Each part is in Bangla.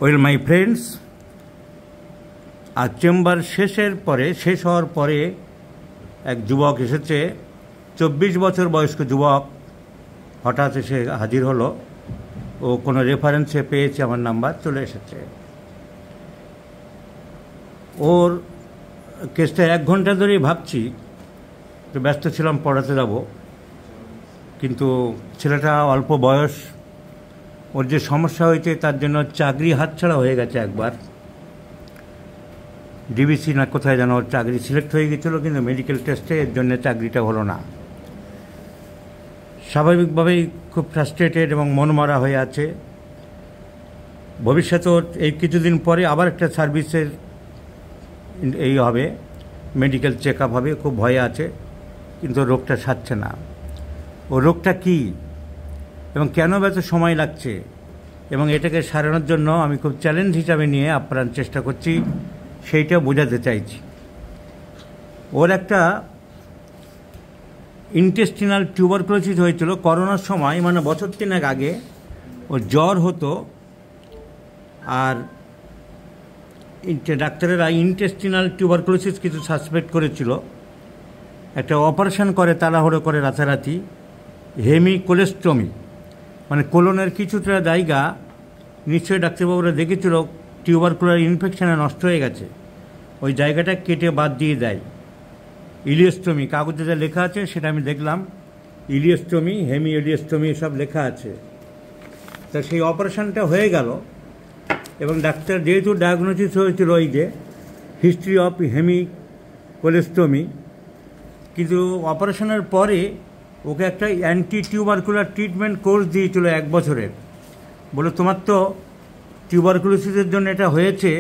ওয়েল মাই ফ্রেন্ডস, আর চেম্বার শেষ হওয়ার পরে এক যুবক এসেছে, 24 বছর বয়স্ক যুবক। হঠাৎ এসে হাজির হলো। ও কোনো রেফারেন্সে পেয়েছে আমার নাম্বার, চলে এসেছে। ওর কেসটা 1 ঘন্টা ধরেই ভাবছি, তো ব্যস্ত ছিলাম, পড়াতে যাব। কিন্তু ছেলেটা অল্প বয়স, ওর যে সমস্যা হয়েছে তার জন্য চাকরি হাতছাড়া হয়ে গেছে একবার। ডিবিসি না কোথায় যেন ওর চাকরি সিলেক্ট হয়ে গেছিলো, কিন্তু মেডিকেল টেস্টে এর জন্য চাকরিটা হলো না। স্বাভাবিকভাবেই খুব ফ্রাস্ট্রেটেড এবং মনমরা হয়ে আছে। ভবিষ্যতে ওর এই কিছুদিন পরে আবার একটা সার্ভিসের এই হবে, মেডিকেল চেক আপ হবে, খুব ভয়ে আছে। কিন্তু রোগটা সারছে না। ও রোগটা কী এবং কেন এত সময় লাগছে, এবং এটাকে সারানোর জন্য আমি খুব চ্যালেঞ্জ হিসাবে নিয়ে আপ্রাণ চেষ্টা করছি, সেইটা বোঝাতে চাইছি। ওর একটা ইন্টেস্টিনাল টিউবারকুলোসিস হয়েছিল করোনার সময়, মানে বছর 3 আগে। ওর জ্বর হতো, আর ডাক্তারেরা ইন্টেস্টিনাল টিউবারকুলোসিস কিছু সাসপেক্ট করেছিল। একটা অপারেশন করে তাড়াহুড়ো করে রাতারাতি, হেমিকোলেস্টমি, মানে কোলনের কিছুটা জায়গা নিশ্চয়ই ডাক্তারবাবুরা দেখেছিল টিউবারকুলার ইনফেকশানে নষ্ট হয়ে গেছে, ওই জায়গাটা কেটে বাদ দিয়ে দেয়। ইলিওস্টমি, কাগজে যা লেখা আছে সেটা আমি দেখলাম, ইলিওস্টমি, হেমিওলিওস্টমি সব লেখা আছে। তা সেই অপারেশনটা হয়ে গেল, এবং ডাক্তার যেহেতু ডায়াগনোসিস হয়েছিল ওই যে হিস্ট্রি অফ হেমিকোলেস্টমি, কিন্তু অপারেশনের পরে ওকে একটা অ্যান্টি টিউবারকুলার ট্রিটমেন্ট কোর্স দিয়েছিল 1 বছরের। বলে তোমার তো টিউবারকুলোসিসের জন্য এটা হয়েছে,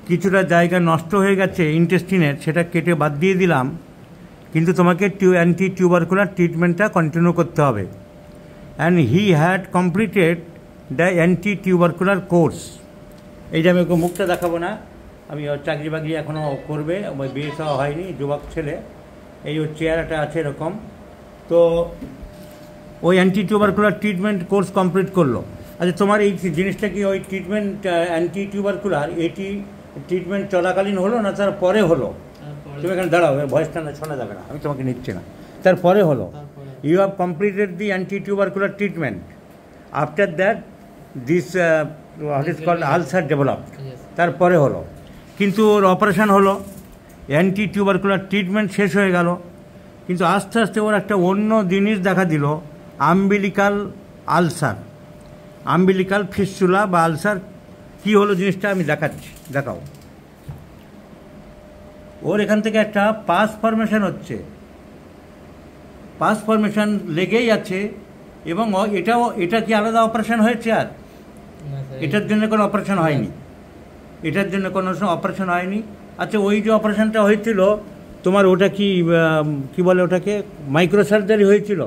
কিছুটা জায়গা নষ্ট হয়ে গেছে ইন্টেস্টিনের, সেটা কেটে বাদ দিয়ে দিলাম, কিন্তু তোমাকে অ্যান্টি টিউবারকুলার ট্রিটমেন্টটা কন্টিনিউ করতে হবে। And he had completed the anti tubercular course. এই যে আমি ওকে মুখটা দেখাবো না, আমি ওর চাকরি বাকরি এখনও করবে, বিয়ে সাওয়া হয়নি, যুবক ছেলে। এই ওর চেহারাটা আছে এরকম। তো ওই anti tubercular treatment course complete করলো। আচ্ছা, তোমার এই জিনিসটা কি ওই ট্রিটমেন্ট অ্যান্টি টিউবারকুলার এটি ট্রিটমেন্ট চলাকালীন হলো না তার পরে হলো? তুমি এখানে দাঁড়াও, ভয়েসটা না শোনা যাবে না, আমি তোমাকে নিচ্ছি না। তারপরে হলো, you have completed the anti tubercular treatment, after that this what is called ulcer developed, তারপরে হলো। কিন্তু ওর অপারেশন হলো, অ্যান্টি টিউবারকুলার ট্রিটমেন্ট শেষ হয়ে গেল, কিন্তু আস্তে আস্তে ওর একটা অন্য জিনিস দেখা দিল, আম্বিলিকাল আলসার, আম্বিলিকাল ফিস্টুলা বা আলসার। কী হলো জিনিসটা আমি দেখাচ্ছি, দেখাও। ওর এখান থেকে একটা পাস ফরমেশন হচ্ছে, পাস ফরমেশন লেগেই আছে, এবং এটা কি আলাদা অপারেশন হয়েছে? আর এটার জন্য কোনো অপারেশন হয়নি, এটার জন্য কোনো অপারেশন হয়নি। আচ্ছা, ওই যে অপারেশনটা হয়েছিল তোমার, ওটা কি বলে ওটাকে, মাইক্রো সার্জারি হয়েছিল।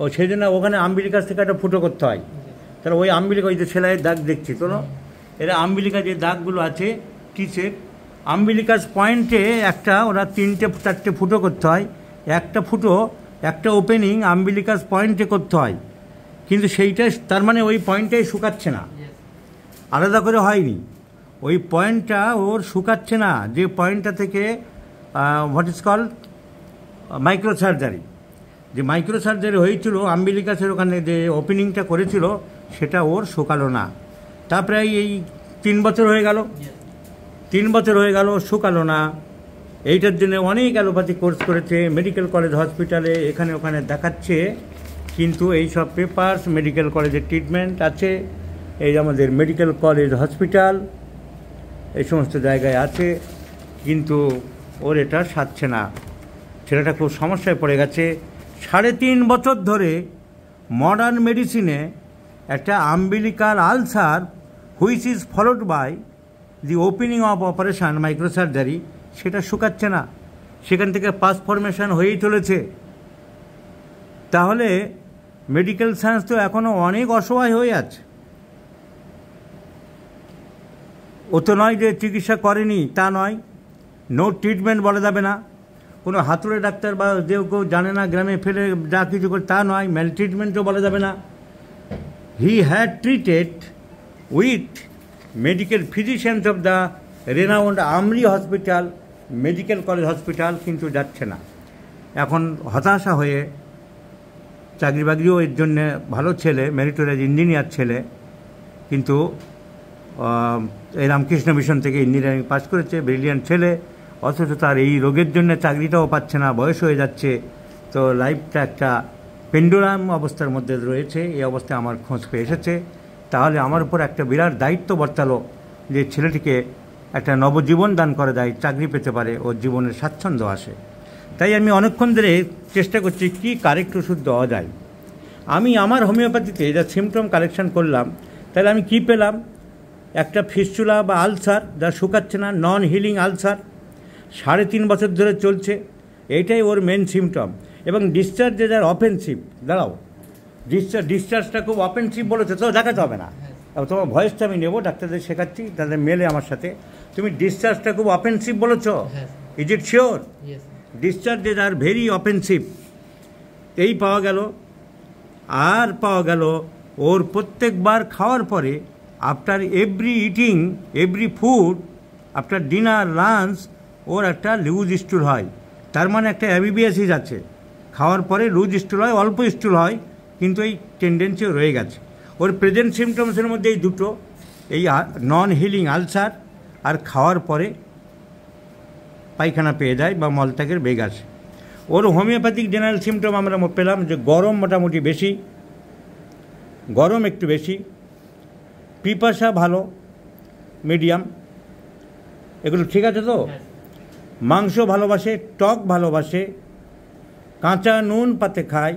ও সেই জন্য ওখানে আম্বিলিকাস থেকে একটা ফুটো করতে হয়। তাহলে ওই আম্বিলিকা, ওই যে সেলাইয়ের দাগ দেখছি তো, এরা আম্বিলিকা যে দাগগুলো আছে টিসের, আম্বিলিকাস পয়েন্টে একটা ওরা 3-4টে ফুটো করতে হয়। একটা ফুটো, একটা ওপেনিং আম্বিলিকাস পয়েন্টে করতে হয়, কিন্তু সেইটা তার মানে ওই পয়েন্টটাই শুকাচ্ছে না, আলাদা করে হয়নি। ওই পয়েন্টটা ওর শুকাচ্ছে না, যে পয়েন্টটা থেকে what is called micro surgery, যে মাইক্রো সার্জারি হয়েছিল আম্বিলিকাসের ওখানে যে ওপেনিংটা করেছিল, সেটা ওর শুকালো না। তারপরে এই 3 বছর হয়ে গেল, 3 বছর হয়ে গেল, শুকালো না। এইটার জন্য অনেক অ্যালোপ্যাথি কোর্স করেছে, মেডিকেল কলেজ হসপিটালে এখানে ওখানে দেখাচ্ছে, কিন্তু এই সব পেপারস মেডিকেল কলেজের ট্রিটমেন্ট আছে, এই আমাদের মেডিকেল কলেজ হসপিটাল এই সমস্ত জায়গায় আছে, কিন্তু ওর এটা সারছে না। ছেলেটা খুব সমস্যায় পড়ে গেছে। 3.5 বছর ধরে মডার্ন মেডিসিনে একটা umbilical ulcer which is followed by the opening of operation micro surgery, সেটা শুকাচ্ছে না, সেখান থেকে পাস ফরমেশন হয়েই চলেছে। তাহলে মেডিকেল সায়েন্স তো এখনও অনেক অসহায় হয়ে আছে। ও তো নয় যে চিকিৎসা করেনি, তা নয়, নো ট্রিটমেন্ট বলা যাবে না। কোনো হাতুড়ে ডাক্তার বা যে কেউ জানে না গ্রামে ফেলে যা কিছু করে, তা নয়, ম্যাল ট্রিটমেন্টও বলা যাবে না। He had treated with medical physicians of the renowned AMRI hospital, medical college hospital, কিন্তু যাচ্ছে না। এখন হতাশা হয়ে চাকরি বাকরিও এর জন্যে ভালো ছেলে, মেরিটোরিয়াস ইঞ্জিনিয়ার ছেলে, কিন্তু এই রামকৃষ্ণ মিশন থেকে ইঞ্জিনিয়ারিং পাস করেছে, ব্রিলিয়ান্ট ছেলে, অথচ তার এই রোগের জন্য চাকরিটাও পাচ্ছে না, বয়স হয়ে যাচ্ছে। তো লাইফটা একটা পেন্ডুলাম অবস্থার মধ্যে রয়েছে। এই অবস্থায় আমার খোঁজ পেয়ে এসেছে। তাহলে আমার উপর একটা বিরাট দায়িত্ব বর্তালো যে ছেলেটিকে একটা নবজীবন দান করে দেয়, চাকরি পেতে পারে, ওর জীবনের স্বাচ্ছন্দ্য আসে। তাই আমি অনেকক্ষণ ধরে চেষ্টা করছি কি কারেক্ট ওষুধ দেওয়া যায়। আমি আমার হোমিওপ্যাথিতে যা সিমটম কালেকশন করলাম, তাহলে আমি কি পেলাম? একটা ফিস্চুলা বা আলসার যা শুকাচ্ছে না, নন হিলিং আলসার, 3.5 বছর ধরে চলছে, এইটাই ওর মেন সিমটম। এবং ডিসচার্জে যার অফেন্সিভ, দাঁড়াও, ডিসচার্জটা খুব অফেন্সিভ বলেছে, তো দেখাতে হবে না, তোমার ভয়েসটা আমি নেবো, ডাক্তারদের শেখাচ্ছি, তাদের মেলে আমার সাথে। তুমি ডিসচার্জটা খুব অফেন্সিভ বলেছ, is it sure? Discharges are very offensive. এই পাওয়া গেল। আর পাওয়া গেল ওর প্রত্যেকবার খাওয়ার পরে, after every eating, every food, after dinner, lunch, ওর একটা লুজ স্টুল হয়। তার মানে একটা অ্যাবিবিয়াসিস আছে, খাওয়ার পরে লুজ স্টুল হয়, অল্প স্টুল হয়, কিন্তু এই টেন্ডেন্সিও রয়ে গেছে। ওর প্রেজেন্ট সিমটমসের মধ্যে এই দুটো, এই নন হিলিং আলসার আর খাওয়ার পরে পায়খানা পেয়ে যায় বা মলত্যাগের বেগ আসে। ওর হোমিওপ্যাথিক জেনারেল সিমটম আমরা পেলাম যে গরম মোটামুটি বেশি, গরম একটু বেশি, পিপাসা ভালো, মিডিয়াম, এগুলো ঠিক আছে তো? মাংস ভালোবাসে, টক ভালোবাসে, কাঁচা নুন পাতে খায়,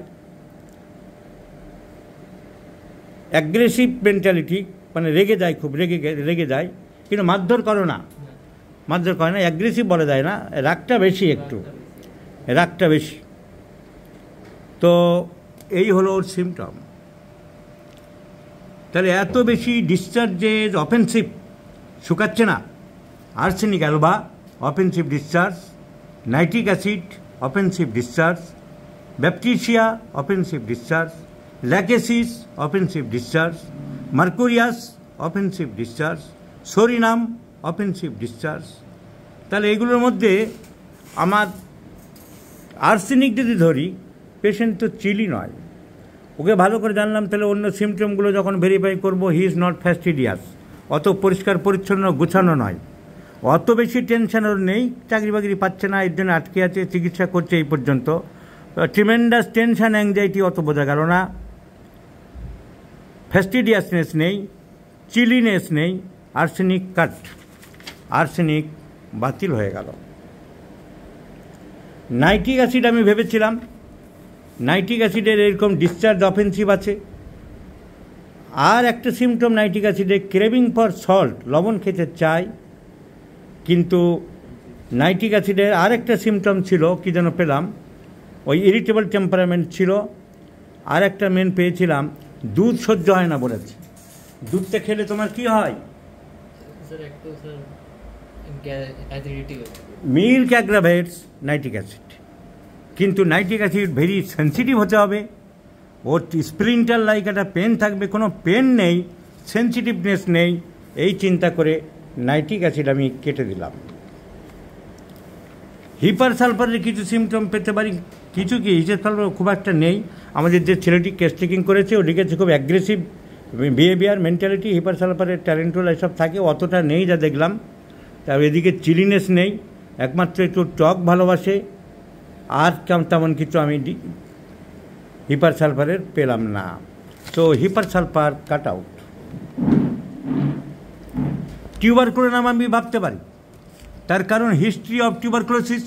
অ্যাগ্রেসিভ মেন্টালিটি, মানে রেগে যায়, খুব রেগে যায়, কিন্তু মারধর করে না, অ্যাগ্রেসিভ বলা যায় না, রাগটা বেশি, একটু রাগটা বেশি। তো এই হলো ওর সিমটম। তাহলে এত বেশি ডিসচার্জেস অফেন্সিভ, শুকাচ্ছে না, arsenic Alba offensive discharge, nitric acid offensive discharge, baptisia offensive discharge, Lachesis offensive discharge, Mercurius offensive discharge, psorinum offensive discharge. তাহলে এগুলোর মধ্যে আমার আর্সেনিক যদি ধরি, পেশেন্ট তো চিলি নয়, ওকে ভালো করে জানলাম। তাহলে অন্য সিমটমগুলো যখন ভেরিফাই করব, হি ইজ নট ফ্যাস্টিডিয়াস, অত পরিষ্কার পরিচ্ছন্ন গুছানো নয়, অত বেশি টেনশন ওর নেই, চাকরি বাকরি পাচ্ছে না, এর জন্য আটকে আছে, চিকিৎসা করছে এই পর্যন্ত, ট্রিমেন্ডাস টেনশন অ্যাংজাইটি অত বোঝা গেল না, ফ্যাস্টিডিয়াসনেস নেই, চিলিনেস নেই, আর্সেনিক কাট, আর্সেনিক বাতিল হয়ে গেল। নাইট্রিক অ্যাসিড আমি ভেবেছিলাম, নাইট্রিক অ্যাসিডের এরকম ডিসচার্জ অফেন্সিভ আছে। আর একটা সিমটম নাইট্রিক অ্যাসিডের ক্রেভিং ফর সল্ট, লবণ খেতে চাই। কিন্তু নাইট্রিক অ্যাসিডের আরেকটা সিমটম ছিল, কি যেন পেলাম, ওই ইরিটেবল টেম্পারামেন্ট ছিল। আর একটা মেন পেয়েছিলাম, দুধ সহ্য হয় না বলেছে। দুধটা খেলে তোমার কি হয়? Milk aggravates nitric acid. কিন্তু নাইট্রিক অ্যাসিড ভেরি সেন্সিটিভ হতে হবে, ওর স্প্রিন্টার লাইক একটা পেন থাকবে, কোনো পেন নেই, সেন্সিটিভনেস নেই। এই চিন্তা করে নাইট্রিক অ্যাসিড আমি কেটে দিলাম। হিপার সালফারের কিছু সিমটম পেতে পারি, কিছু কি হিপার সালফার খুব একটা নেই। আমাদের যে ছেলেটি কেস টেকিং করেছে, ও লিখেছে খুব অ্যাগ্রেসিভ বিহেভিয়ার, মেন্টালিটি, হিপার সালফারের ট্যালেন্টুল এসব থাকে, অতটা নেই যা দেখলাম। তার এদিকে চিলিনেস নেই, একমাত্র একটু টক ভালোবাসে। আর তেমন কিছু আমি হিপার সালফারের পেলাম না। তো হিপার সালফার কাট আউট। টিউবারকুলোর নাম আমি ভাবতে পারি, তার কারণ হিস্ট্রি অফ টিউবারকুলোসিস,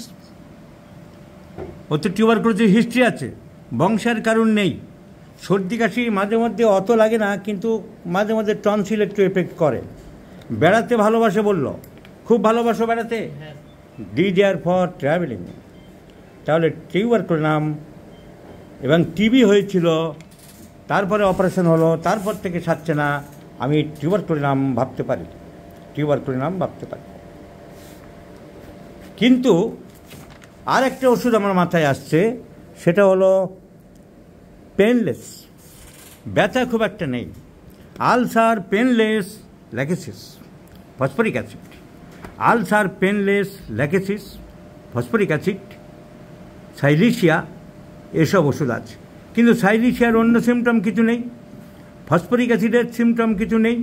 ও তো টিউবারকুলোসিস হিস্ট্রি আছে, বংশের কারণ নেই। সর্দি কাশি মাঝে মধ্যে অত লাগে না, কিন্তু মাঝে মধ্যে টনসিল একটু এফেক্ট করে। বেড়াতে ভালোবাসে বলল, খুব ভালোবাসো বেড়াতে, ডিডিআর ফর ট্রাভেলিং। তাহলে টিউবারকুলোর নাম, এবং টিবি হয়েছিল, তারপরে অপারেশন হলো, তারপর থেকে সারছে না, আমি টিউবারকুলোর নাম ভাবতে পারি, টিউবারকুলোর নাম ভাবতে পারি। কিন্তু আর একটা ওষুধ আমার মাথায় আসছে, সেটা হলো পেনলেস, ব্যথা খুব একটা নেই, ulcer, painless, Lachesis, phosphoric acid. Ulcer, painless, Lachesis, phosphoric acid, silicea, এসব ওষুধ আছে। কিন্তু সাইলিশিয়ার অন্য সিমটম কিছু নেই, ফসফরিক অ্যাসিডের সিমটম কিছু নেই।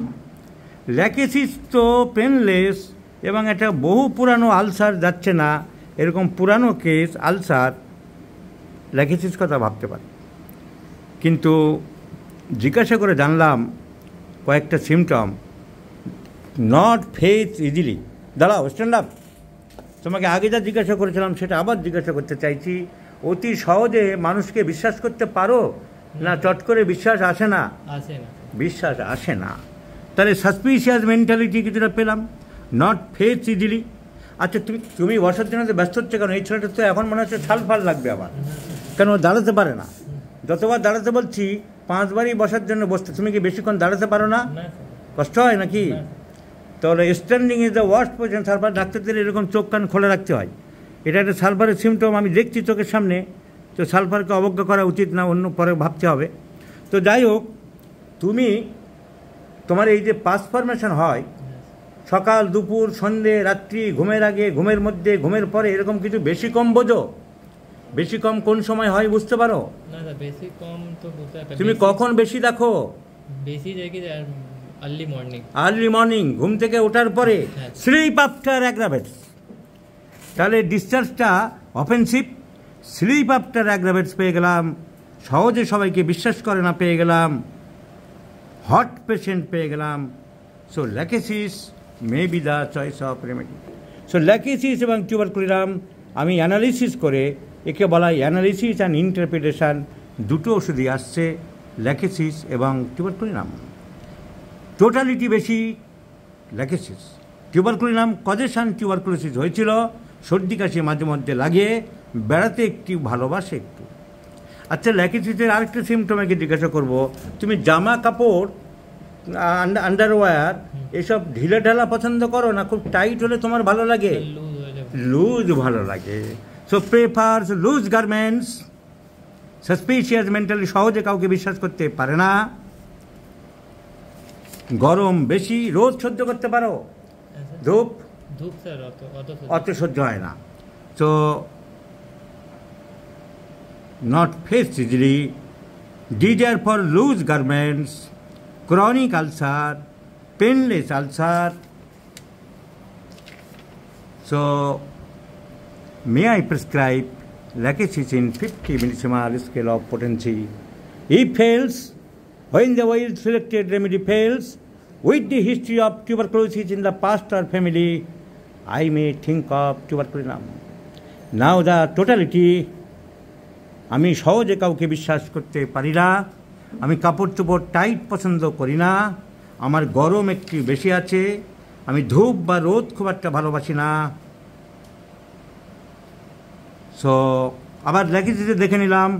ল্যাকেসিস তো পেনলেস এবং একটা বহু পুরানো আলসার যাচ্ছে না, এরকম পুরানো কেস আলসার ল্যাকেসিস কথা ভাবতে পারে। কিন্তু জিজ্ঞাসা করে জানলাম কয়েকটা সিমটম, নট ফেস ইজিলি। দাঁড়াও, স্ট্যান্ড আপ। তোমাকে আগে যা জিজ্ঞাসা করেছিলাম সেটা আবার জিজ্ঞাসা করতে চাইছি। অতি সহজে মানুষকে বিশ্বাস করতে পারো না চট করে বিশ্বাস আসে না? বিশ্বাস আসে না। তাহলে সাসপিশিয়াস মেন্টালিটি কিছুটা পেলাম, নট ফেস ইজিলি। আচ্ছা, তুমি বসার জন্য তো ব্যস্ত হচ্ছে কেন? এই ছেলেটা তো এখন মনে হচ্ছে ছালফাল লাগবে আবার, কেন দাঁড়াতে পারে না। যতবার দাঁড়াতে বলছি 5 বারই বসার জন্য বসতে। তুমি কি বেশিক্ষণ দাঁড়াতে পারো না? কষ্ট হয় নাকি? তাহলে standing is the worst position. Sulphur ডাক্তারদের এরকম চোখ কান খোলা রাখতে হয়। এটা একটা সালফারের সিমটম, আমি দেখছি চোখের সামনে। তো সালফারকে অবজ্ঞা করা উচিত না, অন্য পরে ভাবতে হবে। তো যাই হোক, তোমার এই যে পাস ফরমেশন হয় সকাল, দুপুর, সন্ধে, রাত্রি, ঘুমের আগে, ঘুমের মধ্যে, ঘুমের পরে, এরকম কিছু বেশি কম বোঝো? বেশি কম কোন সময় হয় বুঝতে পারো? বেশি কম তো বুঝতে পারি। তুমি কখন বেশি দেখো? বেশি দেখি আর্লি মর্নিং, ঘুম থেকে ওঠার পরে। Slip after aggravates. তাহলে ডিসচার্জটা অফেন্সিভ, স্লিপ আফটার অ্যাগ্রাভেটস পেয়ে গেলাম, সহজে সবাইকে বিশ্বাস করে না পেয়ে গেলাম, হট পেশেন্ট পেয়ে গেলাম। So Lachesis may be the choice of remedy. So Lachesis এবং টিউবারকুলিনাম আমি অ্যানালিসিস করে, একে বলা হয় অ্যানালিসিস অ্যান্ড ইন্টারপ্রিটেশন, দুটো ওষুধই আসছে, ল্যাকেসিস এবং টিউবারকুলিনাম। টোটালিটি বেশি ল্যাকেসিস। টিউবারকুলিনাম কজেশন টিউবারকুলোসিস হয়েছিল, সর্দি কাশি মাঝে মধ্যে লাগে, বেড়াতে একটু ভালোবাসে একটু। আচ্ছা, ল্যাকেসিসের আরেকটা সিমটমকে জিজ্ঞাসা করব, তুমি জামা কাপড়, আন্ডারওয়্যার এসব ঢিলে ঢালা পছন্দ করো না খুব টাইট হলে তোমার ভালো লাগে? লুজ ভালো লাগে। So prefers loose garments. Suspicious mentally, সহজে কাউকে বিশ্বাস করতে পারে না। গরম বেশি, রোদ সহ্য করতে পারো? ধূপ অত সহ্য হয় না। So not face easily, desire for loose garments, chronic ulcer, painless ulcer. So, may I prescribe Llakesis in 50 millisiemens scale of potency? If fails, when the well selected remedy fails, with the history of tuberculosis in the past or family, I may think of tuberculinum. Now the totality, আমি সহজে কাউকে বিশ্বাস করতে পারি না, আমি কাপড় চোপড় টাইট পছন্দ করি না, আমার গরম একটু বেশি আছে, আমি ধূপ বা রোদ খুব একটা ভালোবাসি না। সো আবার ল্যাকেসিসে দেখে নিলাম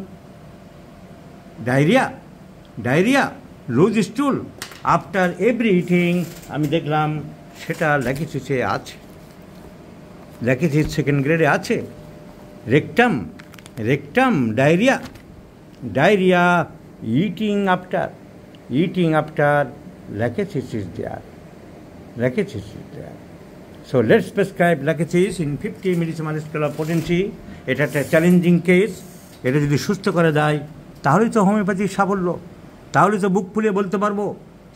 diarrhoea, loose stool after every eating, আমি দেখলাম সেটা ল্যাকেসিসে আছে। ল্যাকেসিস সেকেন্ড গ্রেডে আছে। Rectum diarrhoea, eating after Llakesis is there. So let's prescribe Llakesis in 50 millisiemens scale of potency. এটা একটা চ্যালেঞ্জিং কেস, এটা যদি সুস্থ করে দেয় তাহলেই তো হোমিওপ্যাথির সাফল্য, তাহলে তো বুক ফুলিয়ে বলতে পারবো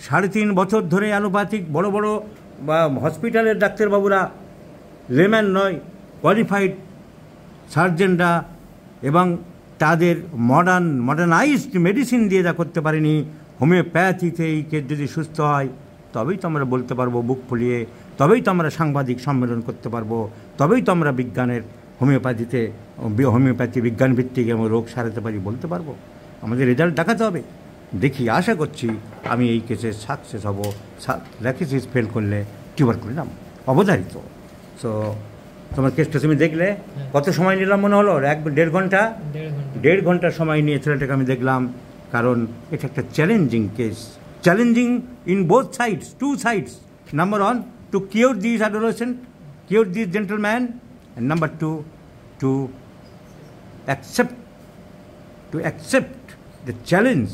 3.5 বছর ধরে অ্যালোপ্যাথিক বড় বড় বা হসপিটালের ডাক্তারবাবুরা, লেম্যান নয়, কোয়ালিফাইড সার্জেনরা এবং তাদের মডার্নাইজড মেডিসিন দিয়ে যা করতে পারেনি, হোমিওপ্যাথিতে এই কেস যদি সুস্থ হয় তবেই তো আমরা বলতে পারবো বুক ফুলিয়ে, তবেই তো আমরা সাংবাদিক সম্মেলন করতে পারবো, তবেই তো আমরা বিজ্ঞানের হোমিওপ্যাথি বিজ্ঞান ভিত্তিক এবং রোগ সারাতে পারি বলতে পারবো। আমাদের রেজাল্ট দেখাতে হবে। দেখি, আশা করছি আমি এই কেসে সাকসেস হব। ল্যাকেসিস ফেল করলে টিউবারকুলিনাম অবধারিত। সো তোমার কেসটা তুমি দেখলে কত সময় নিলাম মনে হলো? 1.5 ঘন্টা। 1.5 ঘন্টা সময় নিয়ে ছেলেটাকে আমি দেখলাম, কারণ এটা একটা challenging case, challenging in both sides, 2 sides. Number 1, to cure these adolescent, cure these gentleman, and number 2, to accept the challenge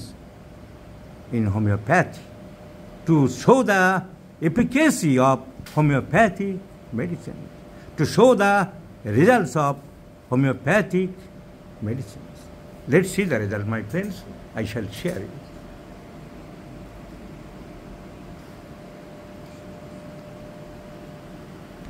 in homeopathy, to show the efficacy of homeopathic medicine, to show the results of homeopathic medicines. Let's see the result, my friends. I shall share it.